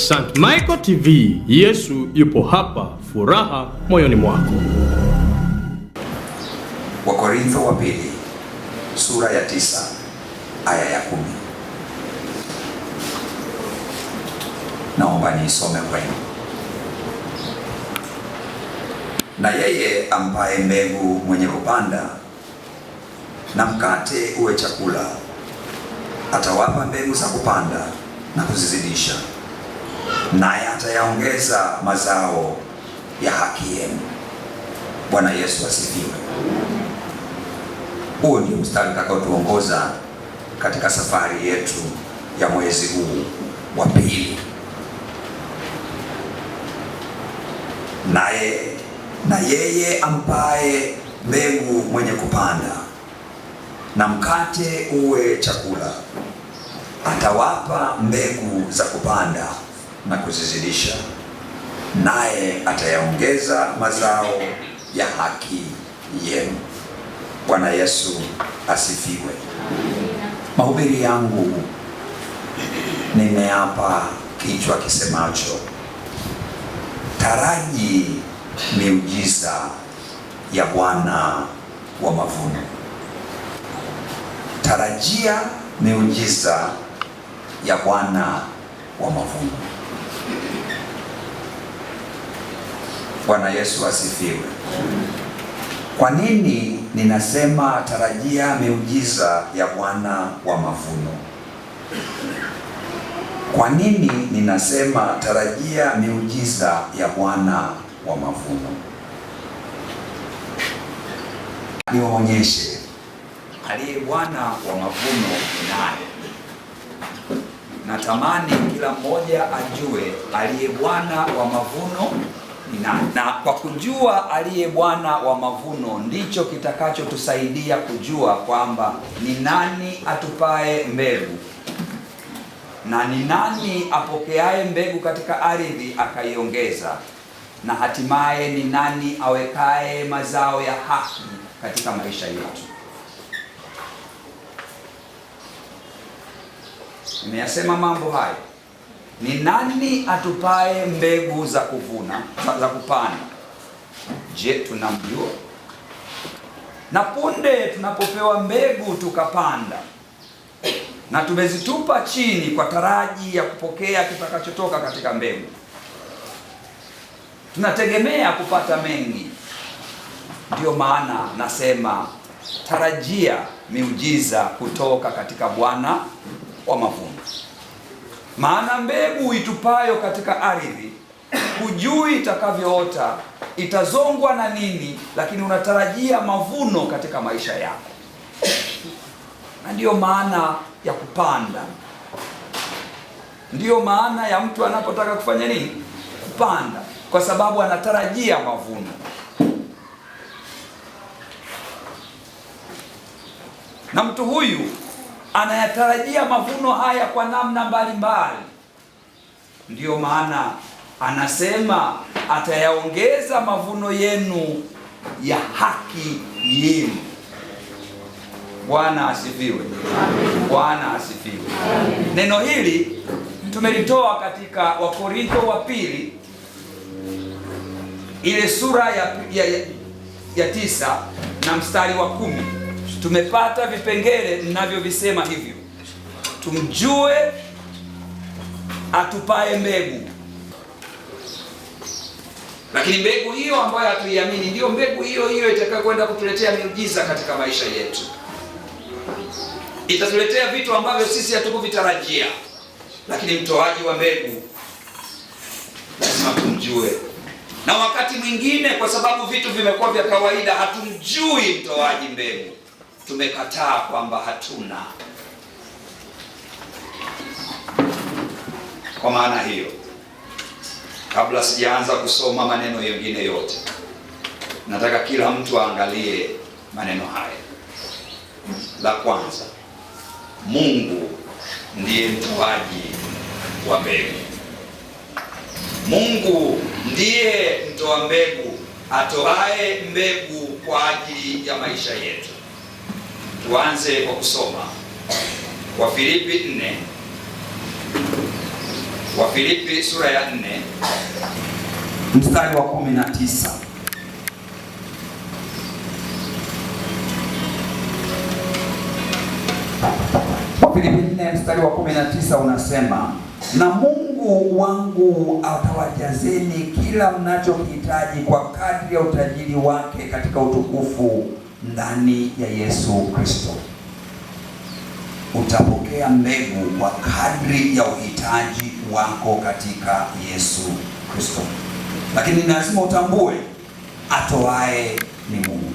St. Michael TV, Yesu yupo hapa, furaha moyoni mwako. Wakorintho wa pili sura ya 9 aya ya 10. Naomba niisome kwenu. Na yeye ambaye mbegu mwenye kupanda na mkate uwe chakula, atawapa mbegu za kupanda na kuzizidisha, naye atayaongeza mazao ya haki yenu. Bwana Yesu asifiwe. Huu ndio mstari utakaotuongoza katika safari yetu ya mwezi huu wa pili. Na yeye ampaye mbegu mwenye kupanda na mkate uwe chakula, atawapa mbegu za kupanda na kuzizidisha, naye atayaongeza mazao ya haki yenu. Bwana Yesu asifiwe. Mahubiri yangu nimeapa kichwa kisemacho, taraji miujiza ya Bwana wa mavuno. Tarajia miujiza ya Bwana wa mavuno. Bwana Yesu asifiwe. Kwa nini ninasema tarajia miujiza ya Bwana wa mavuno? Kwa nini ninasema tarajia miujiza ya Bwana wa mavuno? Niwaonyeshe aliye Bwana wa mavuno ni nani. Natamani kila mmoja ajue aliye Bwana wa mavuno ni nani. Na kwa kujua aliye Bwana wa mavuno ndicho kitakachotusaidia kujua kwamba ni nani atupae mbegu na ni nani apokeaye mbegu katika ardhi akaiongeza, na hatimaye ni nani awekaye mazao ya haki katika maisha yetu. Nimeyasema mambo hayo. Ni nani atupae mbegu za kuvuna, za kupanda? Je, tunamjua? Na punde tunapopewa mbegu tukapanda na tumezitupa chini kwa taraji ya kupokea kitakachotoka katika mbegu, tunategemea kupata mengi. Ndiyo maana nasema tarajia miujiza kutoka katika Bwana wa mavuno. Maana mbegu itupayo katika ardhi, hujui itakavyoota, itazongwa na nini, lakini unatarajia mavuno katika maisha yako. Na ndiyo maana ya kupanda. Ndiyo maana ya mtu anapotaka kufanya nini? Kupanda, kwa sababu anatarajia mavuno. Na mtu huyu anayatarajia mavuno haya kwa namna mbalimbali. Ndiyo maana anasema atayaongeza mavuno yenu ya haki yenu. Bwana asifiwe. Bwana asifiwe. Neno hili tumelitoa katika Wakorintho wa pili ile sura ya 9 na mstari wa 10. Tumepata vipengele ninavyovisema hivyo. Tumjue atupae mbegu. Lakini mbegu hiyo ambayo hatuiamini ndiyo mbegu hiyo itakayokwenda kutuletea miujiza katika maisha yetu. Itatuletea vitu ambavyo sisi hatukuvitarajia. Lakini mtoaji wa mbegu lazima tumjue. Na wakati mwingine kwa sababu vitu vimekuwa vya kawaida, hatumjui mtoaji mbegu. Tumekataa kwamba hatuna. Kwa maana hiyo, kabla sijaanza kusoma maneno mengine yote, nataka kila mtu aangalie maneno haya. La kwanza, Mungu ndiye mtoaji wa mbegu. Mungu ndiye mtoa mbegu, atoae mbegu kwa ajili ya maisha yetu. Tuanze kwa kusoma Wafilipi Wafilipi sura ya 4 mstari wa 19. Wafilipi 4 mstari wa 19 unasema, na Mungu wangu atawajazeni kila mnachokihitaji kwa kadri ya utajiri wake katika utukufu ndani ya Yesu Kristo. Utapokea mbegu kwa kadri ya uhitaji wako katika Yesu Kristo. Lakini lazima utambue atoae ni Mungu.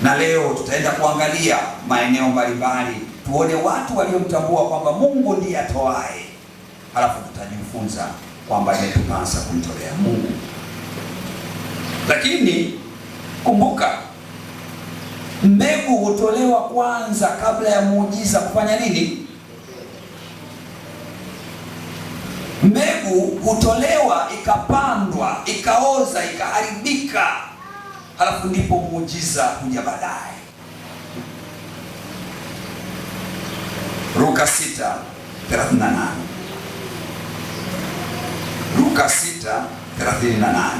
Na leo tutaenda kuangalia maeneo mbalimbali, tuone watu waliomtambua kwamba Mungu ndiye atoae. Halafu tutajifunza kwamba imetupasa kumtolea Mungu. Lakini kumbuka, mbegu hutolewa kwanza kabla ya muujiza kufanya nini? Mbegu hutolewa, ikapandwa, ikaoza, ikaharibika, halafu ndipo muujiza huja baadaye. Luka 6:38. Luka 6:38.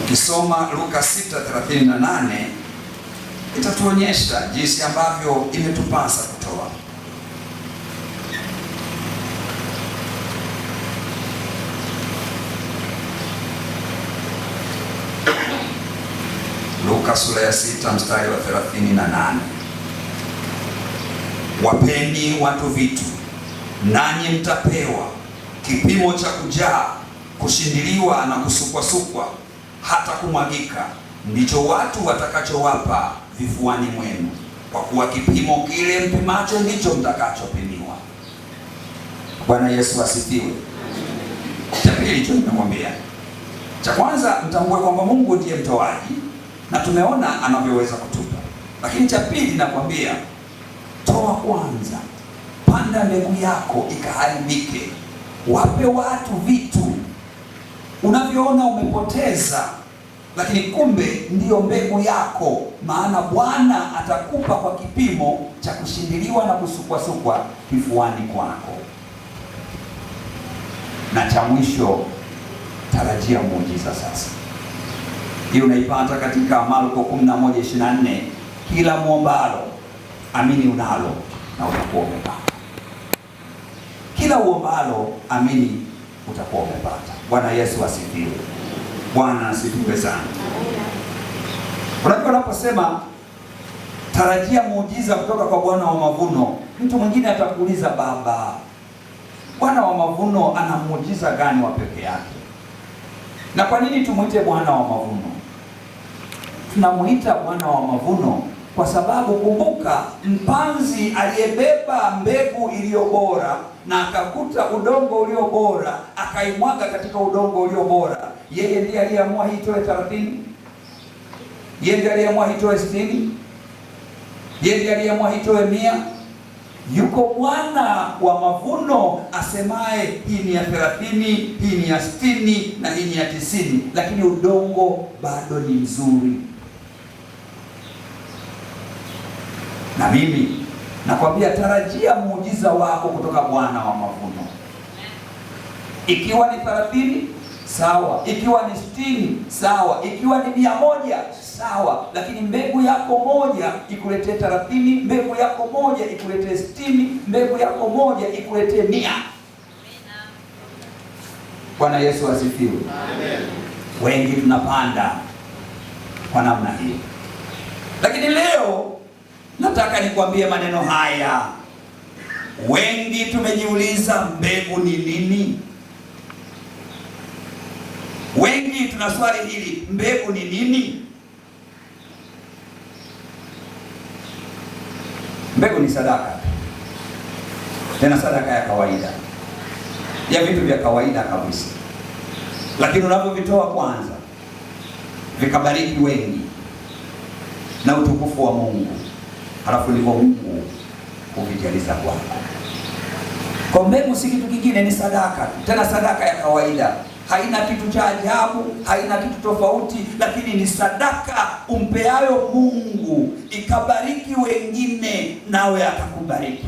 Ukisoma Luka 6:38 itatuonyesha jinsi ambavyo imetupasa kutoa. Luka sura ya 6 mstari wa 38. Wapeni watu vitu, nanyi mtapewa, kipimo cha kujaa, kushindiliwa na kusukwasukwa hata kumwagika, ndicho watu watakachowapa vifuani mwenu, kwa kuwa kipimo kile mpimacho ndicho mtakachopimiwa. Bwana Yesu asifiwe. Cha pili tunamwambia, cha kwanza mtambue kwamba Mungu ndiye mtoaji na tumeona anavyoweza kutupa. Lakini cha pili nakwambia, toa kwanza, panda mbegu yako ikaharibike, wape watu vitu unavyoona umepoteza, lakini kumbe ndiyo mbegu yako, maana Bwana atakupa kwa kipimo cha kushindiliwa na kusukwasukwa kifuani kwako. Na cha mwisho, tarajia muujiza sasa. Hii unaipata katika Marko 11:24, kila muombalo amini unalo na utakuwa umepata. Kila uombalo amini utakuwa umepata. Bwana Yesu asifiwe. Bwana asifiwe sana. Unajua unaposema tarajia muujiza kutoka kwa Bwana wa mavuno, mtu mwingine atakuuliza, baba, Bwana wa mavuno ana muujiza gani wa peke yake? Na kwa nini tumuite Bwana wa mavuno? Tunamuita Bwana wa mavuno kwa sababu kumbuka, mpanzi aliyebeba mbegu iliyo bora na akakuta udongo ulio bora, akaimwaga katika udongo ulio bora, yeye ndiye aliyeamua hii itoe 30, yeye ndiye aliyeamua hii itoe 60, yeye ndiye aliyeamua hii itoe 100. Yuko Bwana wa mavuno asemaye hii ni ya 30, hii ni ya 60 na hii ni ya 90, lakini udongo bado ni mzuri. Na mimi nakwambia, tarajia muujiza wako kutoka Bwana wa mavuno. Ikiwa ni 30 sawa, ikiwa ni 60 sawa, ikiwa ni 100 sawa, lakini mbegu yako moja ikuletee 30, mbegu yako moja ikuletee 60, mbegu yako moja ikuletee 100. Bwana Yesu asifiwe. Amen. Wengi tunapanda kwa namna hiyo, lakini leo nataka nikwambie maneno haya. Wengi tumejiuliza mbegu ni nini? Wengi tuna swali hili, mbegu ni nini? Mbegu ni sadaka, tena sadaka ya kawaida, ya vitu vya kawaida kabisa, lakini unapovitoa kwanza vikabariki wengi na utukufu wa Mungu, halafu ndivyo Mungu huvijaliza kwako. Kwa mbegu si kitu kingine, ni sadaka, tena sadaka ya kawaida. haina kitu cha ajabu, haina kitu tofauti, lakini ni sadaka umpeayo Mungu ikabariki wengine, nawe atakubariki.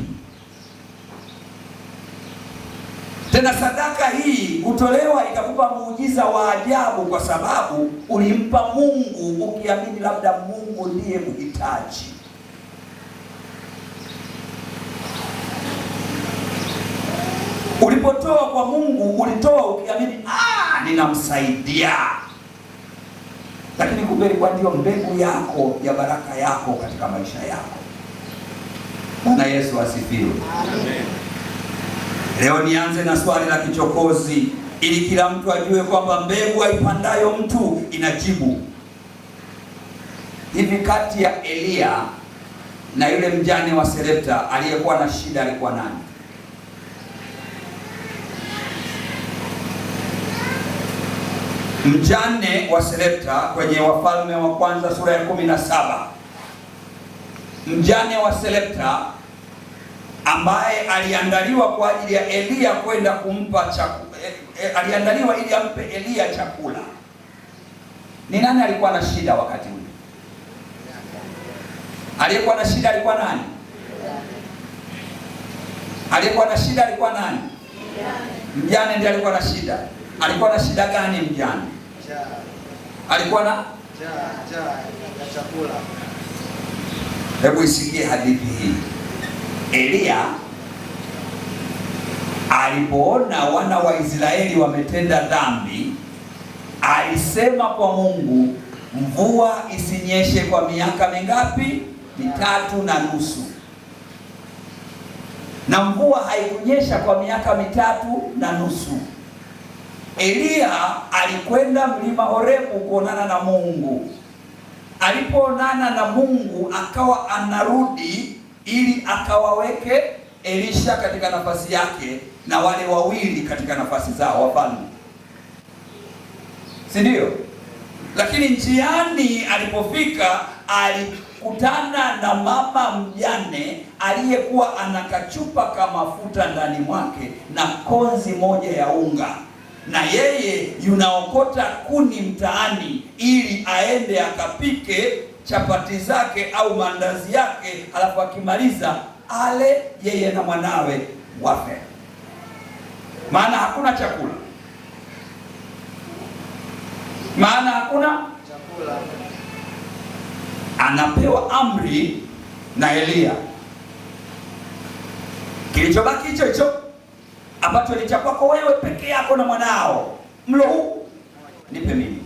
Tena sadaka hii hutolewa ikakupa muujiza wa ajabu, kwa sababu ulimpa Mungu ukiamini labda Mungu ndiye mhitaji. Ulipotoa kwa Mungu, ulitoa ukiamini ninamsaidia. Lakini kumbe ilikuwa ndio mbegu yako ya baraka yako katika maisha yako. Bwana Yesu asifiwe. Amen. Leo nianze na swali la kichokozi ili kila mtu ajue kwamba mbegu aipandayo mtu inajibu. Hivi kati ya Elia na yule mjane wa Sarepta aliyekuwa na shida alikuwa nani? Mjane wa Sarepta kwenye Wafalme wa Kwanza sura ya 17. Mjane wa Sarepta ambaye aliandaliwa kwa ajili ya Elia kwenda kumpa chakula, aliandaliwa ili ampe Elia chakula. Ni nani alikuwa na shida wakati ule? Aliyekuwa na shida alikuwa nani? Aliyekuwa na shida alikuwa nani? Mjane ndiye alikuwa na shida. Alikuwa na shida gani mjane? Alikuwa na chakula. Hebu isikie hadithi hii. Elia alipoona wana wa Israeli wametenda dhambi, alisema kwa Mungu, mvua isinyeshe kwa miaka mingapi? 3.5. Na mvua haikunyesha kwa miaka 3.5. Elia alikwenda mlima Horebu kuonana na Mungu. Alipoonana na Mungu akawa anarudi ili akawaweke Elisha katika nafasi yake na wale wawili katika nafasi zao wafalme, si ndio? Lakini njiani alipofika alikutana na mama mjane aliyekuwa ana kachupa kama mafuta ndani mwake na konzi moja ya unga, na yeye yunaokota kuni mtaani ili aende akapike chapati zake au mandazi yake, alafu akimaliza ale yeye na mwanawe wafe, maana hakuna chakula. Anapewa amri na Elia. Kilichobaki hicho hicho ambacho ni cha kwako wewe peke yako na mwanao, mlo huu nipe mimi.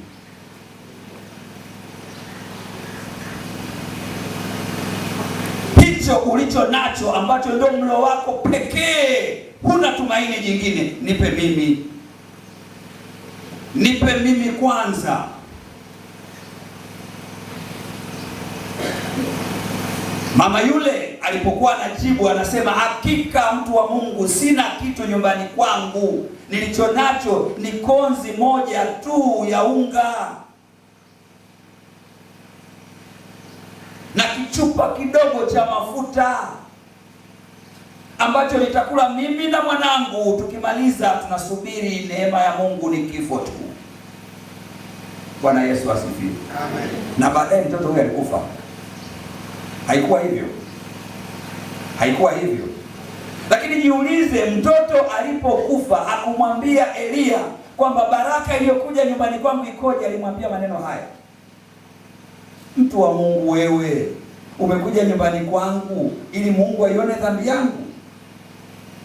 Hicho ulicho nacho ambacho ndio mlo wako pekee, huna tumaini jingine, nipe mimi. Nipe mimi kwanza. Mama yule alipokuwa anajibu anasema, hakika mtu wa Mungu, sina kitu nyumbani kwangu, nilicho nacho ni konzi moja tu ya unga na kichupa kidogo cha mafuta ambacho nitakula mimi na mwanangu, tukimaliza tunasubiri neema ya Mungu, ni kifo tu. Bwana Yesu asifiwe. Amen. Na baadaye mtoto huyo alikufa. Haikuwa hivyo, haikuwa hivyo. Lakini jiulize, mtoto alipokufa hakumwambia Elia kwamba baraka iliyokuja nyumbani kwangu ikoje. Alimwambia maneno haya, mtu wa Mungu, wewe umekuja nyumbani kwangu ili Mungu aione dhambi yangu,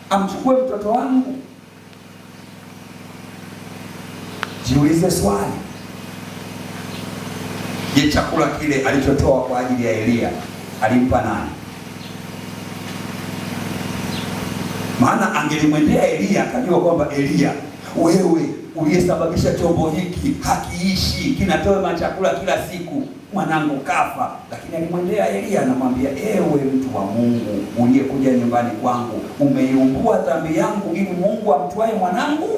amchukue mtoto wangu? Jiulize swali, je, chakula kile alichotoa kwa ajili ya Elia alimpa nani? Maana angelimwendea Elia akajua kwamba Elia, wewe uliyesababisha chombo hiki hakiishi, kinatoa machakula kila siku, mwanangu kafa. Lakini alimwendea Elia anamwambia, ewe mtu wa Mungu uliyekuja nyumbani kwangu, umeiumbua dhambi yangu ili Mungu amtwae mwanangu?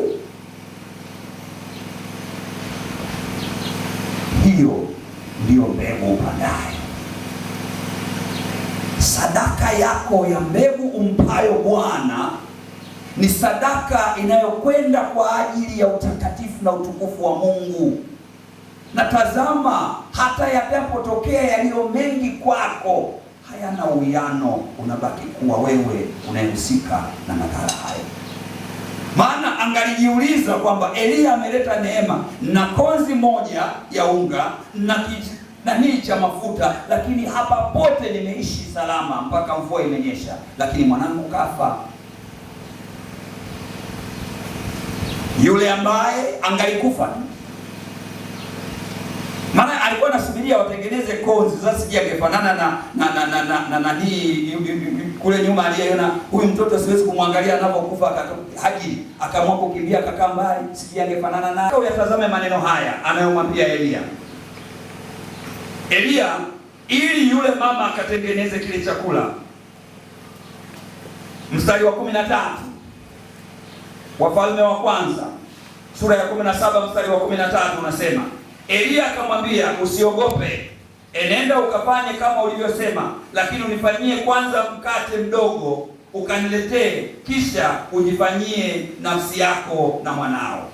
Hiyo ndiyo mbegu upandayo. Sadaka yako ya mbegu umpayo Bwana ni sadaka inayokwenda kwa ajili ya utakatifu na utukufu wa Mungu. Na tazama, hata yapotokea yaliyo mengi kwako, hayana uwiano, unabaki kuwa wewe unayehusika na madhara hayo. Maana angalijiuliza kwamba Elia ameleta neema na konzi moja ya unga na hii cha mafuta, lakini hapa pote nimeishi salama mpaka mvua imenyesha, lakini mwanangu kafa. Yule ambaye angalikufa, maana alikuwa anasubiria watengeneze konzi. Sasa sije angefanana na hii kule nyuma aliyeona huyu mtoto siwezi kumwangalia anapokufa, Haji akaamua kukimbia akakaa mbali, sije angefanana naye. Uyatazame maneno haya anayomwambia Elia ili yule mama akatengeneze kile chakula. Mstari wa 13 Wafalme wa kwanza sura ya 17 mstari wa 13 unasema, Elia akamwambia, usiogope, enenda ukafanye kama ulivyosema, lakini unifanyie kwanza mkate mdogo ukaniletee, kisha ujifanyie nafsi yako na mwanao.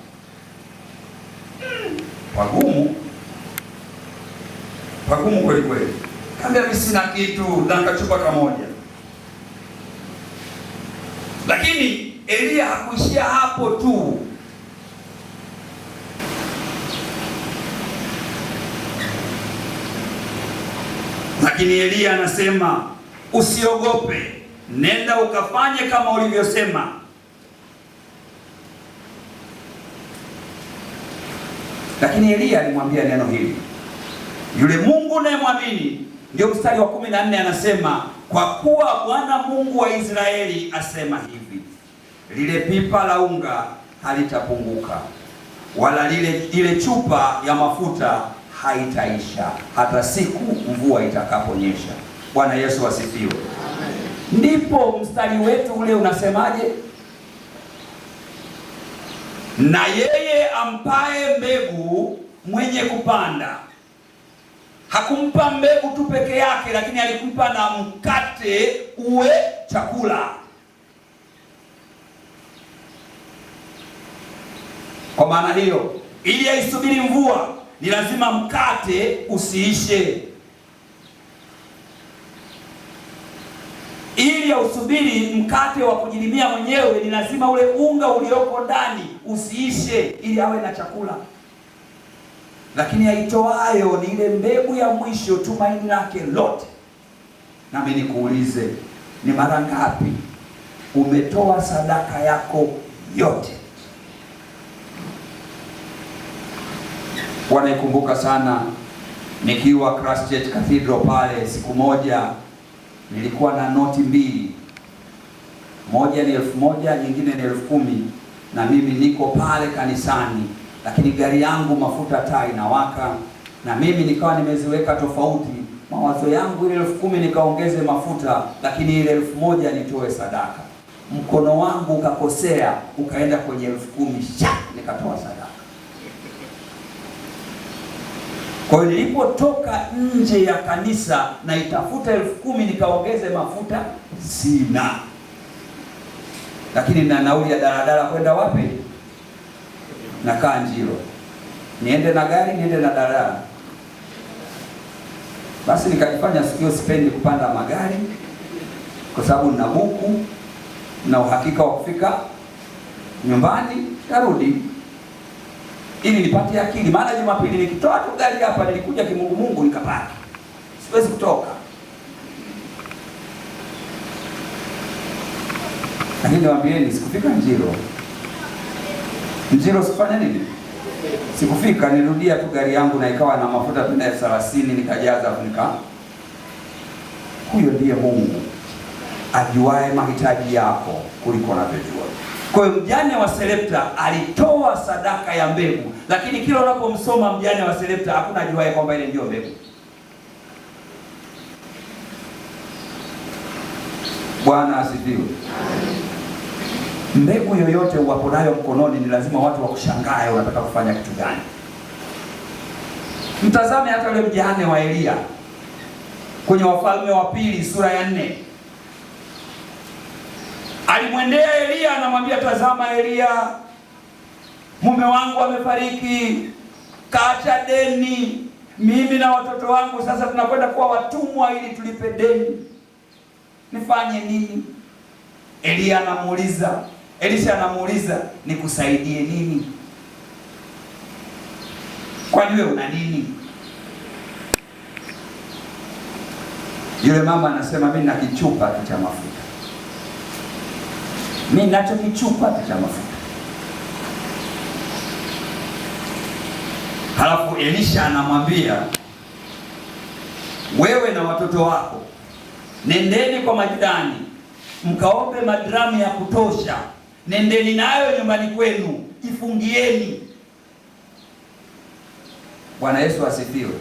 Pagumu kweli kweli. Kaambia mimi sina kitu na kachupa kamoja. Lakini Elia hakuishia hapo tu. Lakini Elia anasema, usiogope, nenda ukafanye kama ulivyosema. Lakini Elia alimwambia neno hili yule Mungu unayemwamini. Ndio mstari wa 14 anasema, kwa kuwa Bwana Mungu wa Israeli asema hivi, lile pipa la unga halitapunguka, wala ile chupa ya mafuta haitaisha hata siku mvua itakaponyesha. Bwana Yesu asifiwe. Ndipo mstari wetu ule unasemaje? Na yeye ampaye mbegu mwenye kupanda hakumpa mbegu tu peke yake, lakini alikumpa na mkate uwe chakula. Kwa maana hiyo, ili aisubiri mvua ni lazima mkate usiishe. Ili ausubiri mkate wa kujilimia mwenyewe ni lazima ule unga ulioko ndani usiishe, ili awe na chakula. Lakini aitoayo ni ile mbegu ya mwisho, tumaini lake lote. Nami nikuulize, ni mara ngapi umetoa sadaka yako yote? Wanaikumbuka sana nikiwa Christchurch Cathedral pale, siku moja nilikuwa na noti mbili, moja ni 1,000, nyingine ni 10,000, na mimi niko pale kanisani, lakini gari yangu mafuta taa inawaka, na mimi nikawa nimeziweka tofauti. Mawazo yangu ile 10,000 nikaongeze mafuta, lakini ile 1,000 nitoe sadaka. Mkono wangu ukakosea, ukaenda kwenye 10,000, nikatoa sadaka. Kwa hiyo nilipotoka nje ya kanisa na itafuta 10,000 nikaongeze mafuta, sina. Lakini na nauli ya daladala kwenda wapi? Nakaa Njiro. Niende na gari, niende na daladala. Basi nikajifanya sikio sipendi kupanda magari, kwa sababu nina buku na uhakika wa kufika nyumbani tarudi, ili nipate akili. Maana Jumapili nikitoa tu gari hapa, nilikuja kimungu nikapaki, siwezi kutoka. Lakini niwaambieni, sikufika Njiro sifanya nini? Sikufika, nirudia tu gari yangu na ikawa na mafuta tena 30 nikajaza funika. Huyo ndiye Mungu ajuae mahitaji yako kuliko unavyojua. Kwa hiyo mjane wa Sarepta alitoa sadaka ya mbegu, lakini kila unapomsoma mjane wa Sarepta hakuna ajuae kwamba ile ndio mbegu. Bwana asifiwe. Mbegu yoyote uwapo nayo mkononi ni lazima watu wakushangae unataka kufanya kitu gani. Mtazame hata yule mjane wa Elia kwenye Wafalme wa Pili sura ya 4. Alimwendea Elia anamwambia, tazama Elia, mume wangu amefariki, kaacha deni, mimi na watoto wangu sasa tunakwenda kuwa watumwa ili tulipe deni, nifanye nini? Elisha anamuuliza nikusaidie nini? Kwani wewe una nini? Yule mama anasema mimi na kichupa tu cha mafuta, mimi nacho kichupa tu cha mafuta. Halafu Elisha anamwambia, wewe na watoto wako nendeni kwa majirani mkaombe madramu ya kutosha, nendeni nayo nyumbani kwenu, ifungieni. Bwana Yesu asifiwe.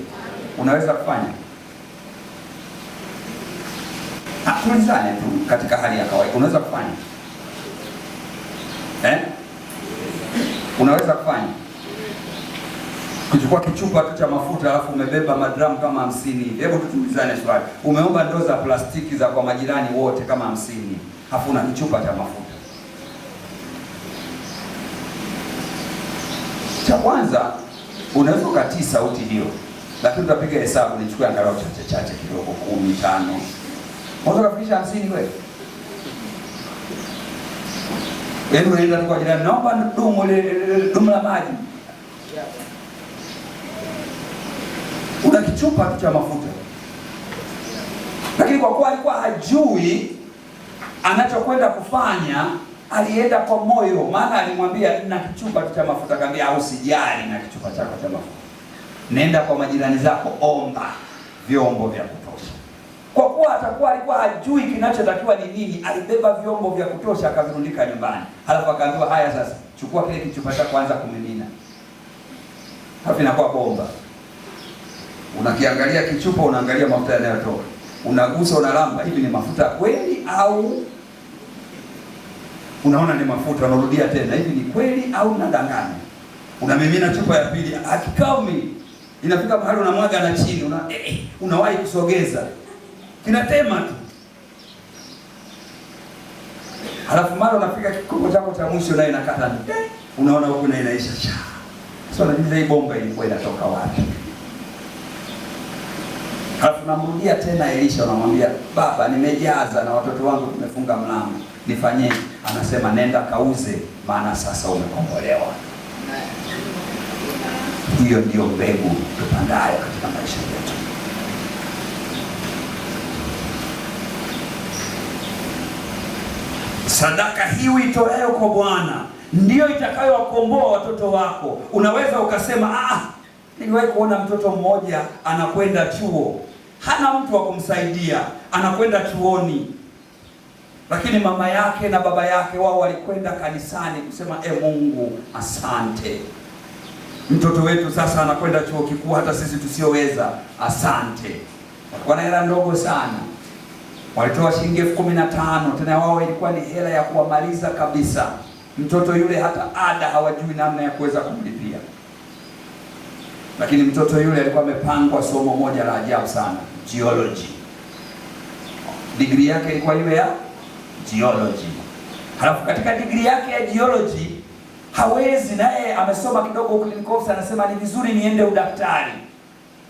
Unaweza kufanya? Tulizane tu katika hali ya kawaida. Unaweza kufanya? Unaweza kufanya? Kuchukua kichupa tu cha mafuta alafu umebeba madramu kama 50. Hebu tutulizane swali. Umeomba ndoo za plastiki za kwa majirani wote kama 50. Alafu una kichupa cha mafuta. Cha kwanza unaweza kutii sauti hiyo. Lakini utapiga hesabu, nichukue angalau chache kidogo, 10, 5. Unaweza kufikisha 50 wewe? Wewe unaenda kwa jirani, naomba dumu la maji. Una kichupa tu cha mafuta. Lakini kwa kuwa alikuwa hajui anachokwenda kufanya, alienda kwa moyo. Maana alimwambia nina kichupa tu cha mafuta, akamwambia usijali na kichupa chako cha mafuta. Nenda kwa majirani zako, omba vyombo vya kutosha. Kwa kuwa alikuwa hajui kinachotakiwa ni nini, alibeba vyombo vya kutosha akavirundika nyumbani. Halafu akaambiwa, haya sasa chukua kile kichupa cha kwanza kumimina. Hapo inakuwa bomba. Unakiangalia kichupa, unaangalia mafuta yanayotoka. Unagusa, unalamba, hivi ni mafuta kweli au unaona ni mafuta, unarudia tena, hivi ni kweli au unadanganya? Unamimina chupa ya pili, akikaumi inafika mahali unamwaga na chini, unawahi kusogeza, kinatema tu. Halafu mara unafika kikombe chako cha mwisho naye inakata, unaona huko na inaisha. Sasa unajiuliza hii bomba ilikuwa inatoka wapi? Halafu namrudia tena Elisha, unamwambia, baba nimejaza na watoto wangu tumefunga mlango, nifanyeje? Anasema nenda kauze, maana sasa umekombolewa. Hiyo ndio mbegu tupandayo katika maisha yetu. Sadaka hiyo itoayo kwa Bwana ndio itakayowakomboa watoto wako. Unaweza ukasema, niliwahi kuona mtoto mmoja anakwenda chuo, hana mtu wa kumsaidia, anakwenda chuoni, lakini mama yake na baba yake wao walikwenda kanisani kusema, Mungu asante, mtoto wetu sasa anakwenda chuo kikuu, hata sisi tusioweza, asante. Walikuwa na hela ndogo sana, walitoa shilingi 15,000, tena wao ilikuwa ni hela ya kuwamaliza kabisa. Mtoto yule hata ada hawajui namna ya kuweza kumlipia. Lakini mtoto yule alikuwa amepangwa somo moja la ajabu sana, geology. Degree yake ilikuwa ile ya geology. Halafu katika degree yake ya geology hawezi, naye amesoma kidogo clinical officer, anasema ni vizuri niende udaktari.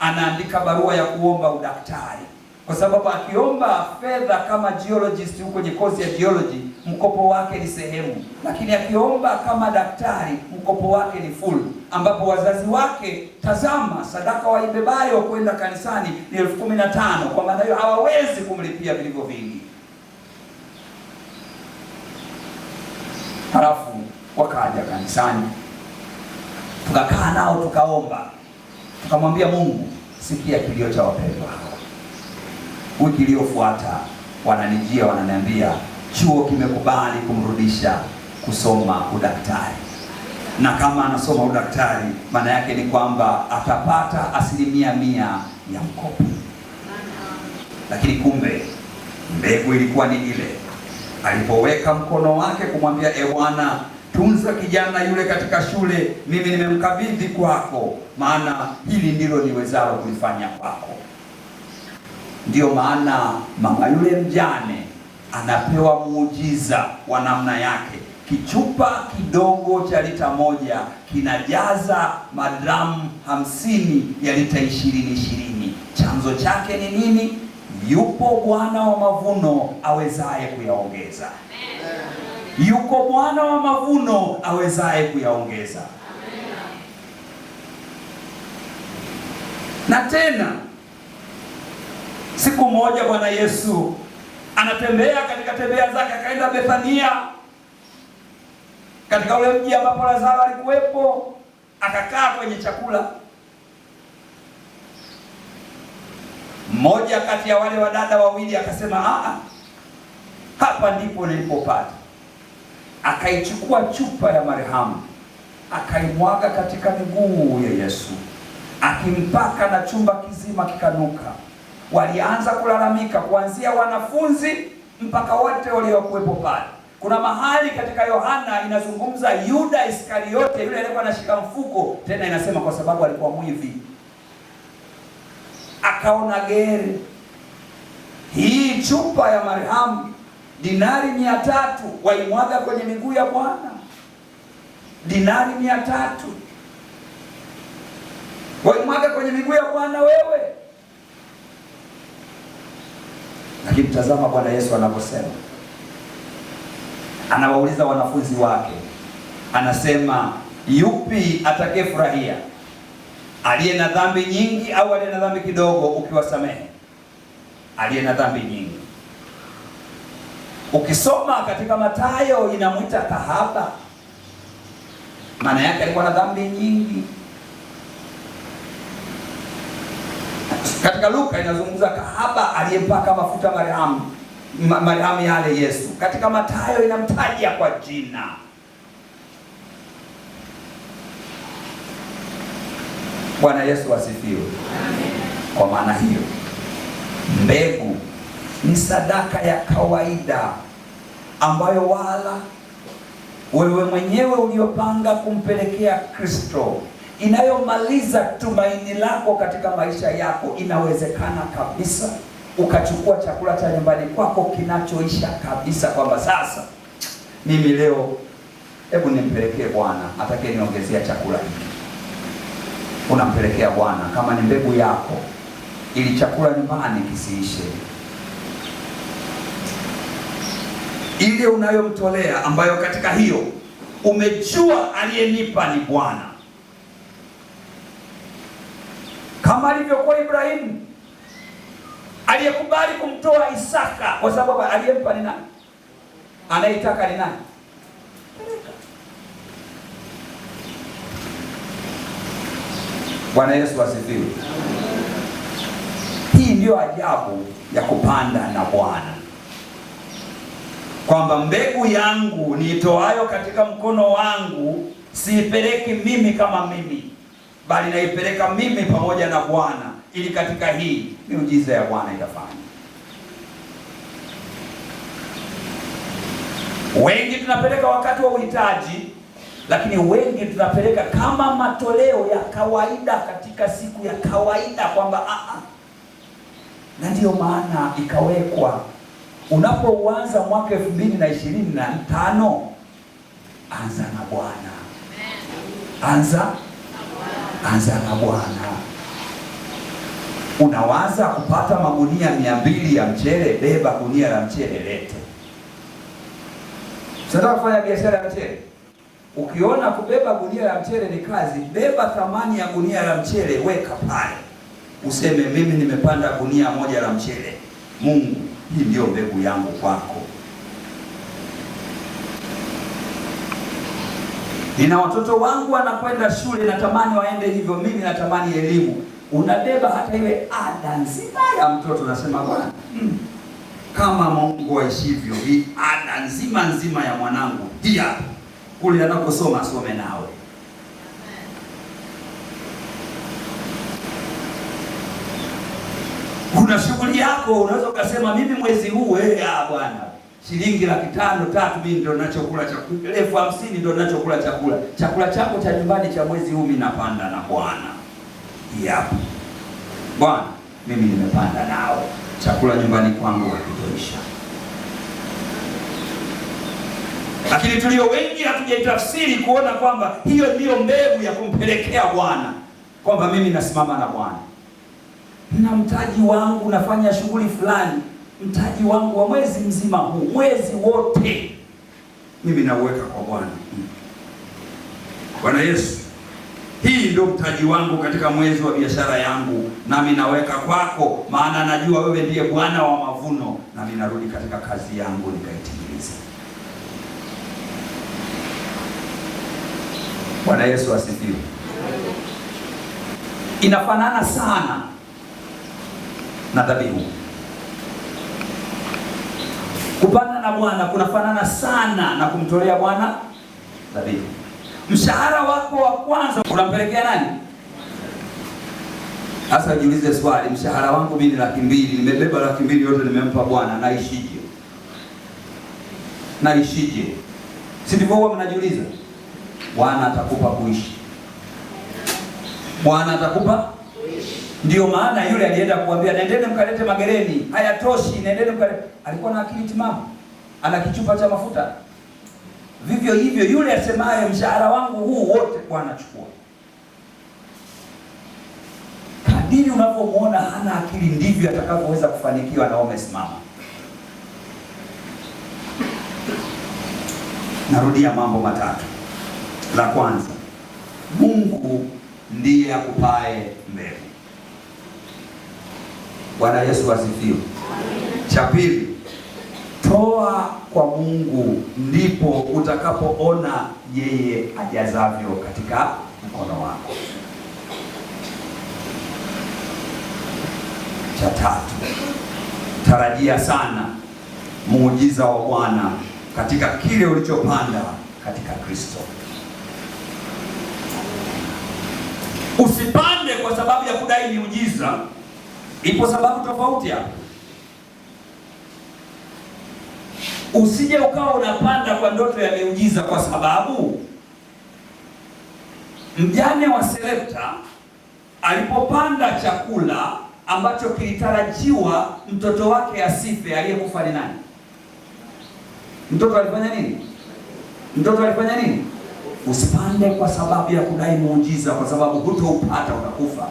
Anaandika barua ya kuomba udaktari, kwa sababu akiomba fedha kama geologist huko kwenye kozi ya geology, mkopo wake ni sehemu, lakini akiomba kama daktari mkopo wake ni full, ambapo wazazi wake, tazama, sadaka waibebayo kwenda kanisani ni 15,000. Kwa maana hiyo hawawezi kumlipia vilivyo vingi. Halafu wakaja kanisani, tukakaa nao, tukaomba, tukamwambia Mungu, sikia kilio cha wapendwa. Wiki iliyofuata wananijia, wananiambia chuo kimekubali kumrudisha kusoma udaktari, na kama anasoma udaktari maana yake ni kwamba atapata 100% ya mkopo. Lakini kumbe mbegu ilikuwa ni ile, alipoweka mkono wake kumwambia, Bwana, tunza kijana yule katika shule, mimi nimemkabidhi kwako, maana hili ndilo niwezalo kulifanya kwako. Ndiyo maana mama yule mjane anapewa muujiza wa namna yake. kichupa kidogo cha lita 1 kinajaza madramu 50 ya lita 20. Chanzo chake ni nini? Yupo Bwana wa mavuno awezaye kuyaongeza. Yuko Bwana wa mavuno awezaye kuyaongeza. Na tena siku moja Bwana Yesu anatembea katika tembea zake, akaenda Bethania, katika ule mji ambapo Lazaro alikuwepo, akakaa kwenye chakula. Mmoja kati ya wale wadada wawili akasema, hapa ndipo nilipopata. Akaichukua chupa ya marhamu, akaimwaga katika miguu ya Yesu, akimpaka na chumba kizima kikanuka. Walianza kulalamika, kuanzia wanafunzi mpaka wote waliokuwepo pale. Kuna mahali katika Yohana inazungumza Yuda Iskariote, yule aliyekuwa anashika mfuko, tena inasema kwa sababu alikuwa mwivi, akaona gere. Hii chupa ya marhamu dinari 300 waimwaga kwenye miguu ya Bwana. Dinari 300 waimwaga kwenye miguu ya Bwana wewe. Lakini tazama Bwana Yesu anaposema, anawauliza wanafunzi wake, anasema yupi atakayefurahia, aliye na dhambi nyingi au aliye na dhambi kidogo ukiwasamehe? Aliye na dhambi nyingi. Ukisoma katika Mathayo inamwita kahaba, maana yake alikuwa na dhambi nyingi. Katika Luka inazungumza kahaba aliyempaka mafuta marhamu yale Yesu. Katika Mathayo inamtaja kwa jina. Bwana Yesu asifiwe. Kwa maana hiyo, mbegu ni sadaka ya kawaida ambayo wala wewe mwenyewe uliopanga kumpelekea Kristo, inayomaliza tumaini lako katika maisha yako. Inawezekana kabisa ukachukua chakula cha nyumbani kwako kinachoisha kabisa, kwamba sasa mimi leo hebu nimpelekee Bwana atakayeniongezea chakula hiki. Unampelekea Bwana kama ni mbegu yako, ili chakula nyumbani kisiishe. Ile unayomtolea ambayo katika hiyo umejua aliyenipa ni Bwana, kama alivyokuwa Ibrahimu aliyekubali kumtoa Isaka kwa sababu aliyempa ni nani? Anayetaka ni nani? Bwana Yesu asifiwe. Hii ndiyo ajabu ya kupanda na Bwana, kwamba mbegu yangu niitoayo katika mkono wangu siipeleki mimi kama mimi, bali naipeleka mimi pamoja na Bwana, ili katika hii miujiza ya Bwana itafanya. Wengi tunapeleka wakati wa uhitaji, lakini wengi tunapeleka kama matoleo ya kawaida katika siku ya kawaida, kwamba na ndiyo maana ikawekwa, unapoanza mwaka 2025 anza na Bwana. Anza na Bwana. Unawaza kupata magunia 200 ya mchele, beba gunia la mchele lete. Unataka kufanya biashara ya mchele? Ukiona kubeba gunia la mchele ni kazi, beba thamani ya gunia la mchele, weka pale. Useme mimi nimepanda gunia 1 la mchele. Mungu, hii ndio mbegu yangu kwako. Nina watoto wangu wanakwenda shule, natamani waende hivyo, mimi natamani elimu. Unabeba hata iwe ada nzima ya mtoto, nasema Bwana, kama Mungu aishivyo, hii ada nzima ya mwanangu hii hapa, kule anakosoma asome nawe. Kuna shughuli yako, unaweza ukasema mimi mwezi huu Bwana shilingi 500,000 mimi ndio ninachokula chakula, 50,000 ndio ninachokula chakula. Chakula chako cha nyumbani cha mwezi huu mimi napanda na Bwana. Hapo Bwana, mimi nimepanda nao, chakula nyumbani kwangu hakitoisha. lakini tulio wengi hatujaitafsiri kuona kwamba hiyo ndiyo mbegu ya kumpelekea Bwana, kwamba mimi nasimama na Bwana na mtaji wangu, nafanya shughuli fulani, mtaji wangu wa mwezi mzima huu, mwezi wote mimi nauweka kwa Bwana. Bwana Yesu, hii ndio mtaji wangu katika mwezi wa biashara yangu, nami naweka kwako, maana najua wewe ndiye Bwana wa mavuno, nami narudi katika kazi yangu nikaitimilize. Bwana Yesu asifiwe. Inafanana sana na dhabihu. Kupanda na Bwana kunafanana sana na kumtolea Bwana dhabihu. Mshahara wako wa kwanza unampelekea nani? Sasa jiulize swali, mshahara wangu mimi ni 200,000, nimebeba 200,000 yote nimempa Bwana, naishije? Naishije? Si ndivyo huwa mnajiuliza? Bwana atakupa kuishi. Bwana atakupa kuishi. Ndio maana yule alienda kuambia nendeni mkalete magereni, hayatoshi, nendeni mkalete. Alikuwa na akili timamu, ana kichupa cha mafuta. Vivyo hivyo yule asemaye mshahara wangu huu wote Bwana chukua. Kadiri unavyomuona hana akili ndivyo atakavyoweza kufanikiwa na umesimama. Narudia mambo matatu. La kwanza, Mungu ndiye akupae mbegu. Bwana Yesu asifiwe. Cha pili, toa kwa Mungu ndipo utakapoona yeye ajazavyo katika mkono wako. Cha tatu, tarajia sana muujiza wa Bwana katika kile ulichopanda katika Kristo. Usipande kwa sababu ya kudai miujiza. Ipo sababu tofauti hapo. Usije ukawa unapanda kwa ndoto ya miujiza, kwa sababu mjane wa Sarepta alipopanda chakula ambacho kilitarajiwa mtoto wake asife, aliyekufa ni nani? Mtoto alifanya nini? Mtoto alifanya nini? Usipande kwa sababu ya kudai muujiza, kwa sababu hutoupata, utakufa.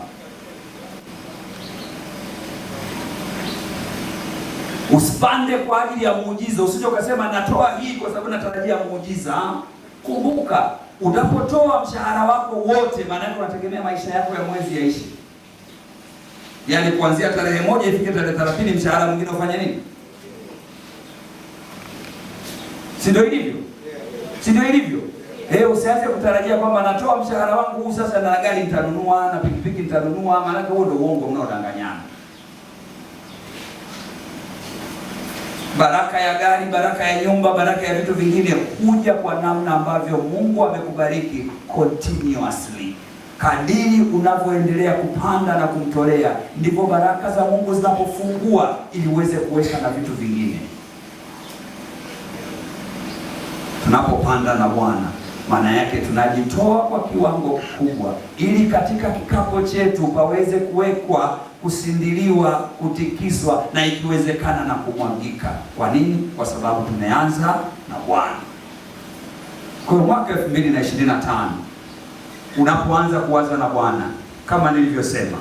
Usipande kwa ajili ya muujiza. Usije ukasema natoa hii kwa sababu natarajia muujiza. Kumbuka, unapotoa mshahara wako wote, maana yake unategemea maisha yako ya mwezi yaishi. Yaani kuanzia tarehe 1 ifike tarehe 30 mshahara mwingine ufanye nini? Si ndio ilivyo? Si ndio ilivyo? Usianze kutarajia kwamba natoa mshahara wangu huu sasa na gari nitanunua na pikipiki nitanunua, maana yake huo ndio uongo mnaodanganyana. Baraka ya gari, baraka ya nyumba, baraka ya vitu vingine huja kwa namna ambavyo Mungu amekubariki continuously. Kadiri unavyoendelea kupanda na kumtolea, ndipo baraka za Mungu zinapofungua ili uweze kuweka na vitu vingine. Tunapopanda na Bwana, maana yake tunajitoa kwa kiwango kikubwa ili katika kikapo chetu paweze kuwekwa, kusindiliwa, kutikiswa na ikiwezekana na kumwagika. Kwa nini? Kwa sababu tumeanza na Bwana. Kwa mwaka 2025 unapoanza kuanza na Bwana, kama nilivyosema,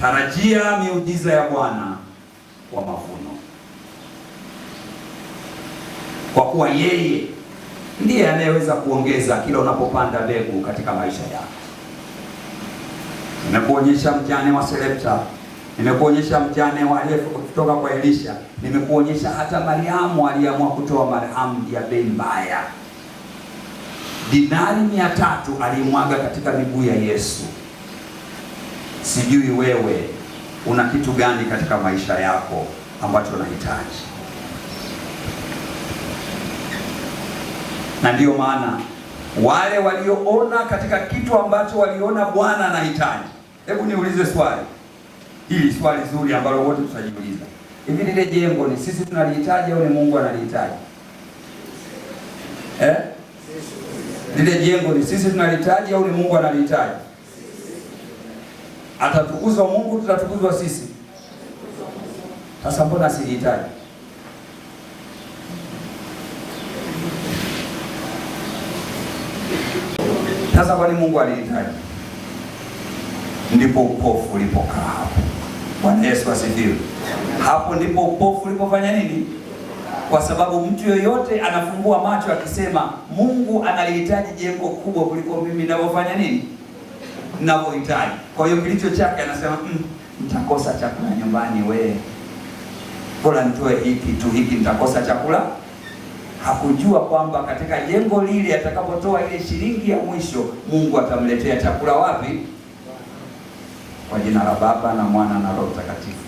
tarajia miujiza ya Bwana wa mavuno, kwa kuwa yeye ndiye anayeweza kuongeza kila unapopanda mbegu katika maisha yako. Nimekuonyesha mjane wa Sarepta, nimekuonyesha mjane wa kutoka kwa Elisha, nimekuonyesha hata Mariamu aliamua kutoa marhamu ya bei mbaya. Dinari 300 alimwaga katika miguu ya Yesu. Sijui wewe una kitu gani katika maisha yako ambacho unahitaji. Na ndiyo maana wale walioona katika kitu ambacho waliona Bwana anahitaji. Hebu niulize swali. Hili swali zuri ambalo wote tutajiuliza. Hivi lile jengo ni sisi tunalihitaji au ni Mungu analihitaji? Lile jengo ni sisi tunalihitaji au ni Mungu analihitaji? Atatukuzwa Mungu, tutatukuzwa sisi. Sasa mbona silihitaji? Sasa kwani Mungu alihitaji? Ndipo upofu ulipokaa hapo. Bwana Yesu asifiwe. Hapo ndipo upofu ulipofanya nini? Kwa sababu mtu yoyote anafungua macho akisema Mungu analihitaji jengo kubwa kuliko mimi ninavyofanya nini? Ninavyohitaji. Kwa hiyo kilicho chake anasema nitakosa chakula nyumbani we. Bora nitoe hiki tu, hiki nitakosa chakula. Hakujua kwamba katika jengo lile atakapotoa ile shilingi ya mwisho, Mungu atamletea chakula wapi? Kwa jina la Baba na Mwana na Roho Mtakatifu.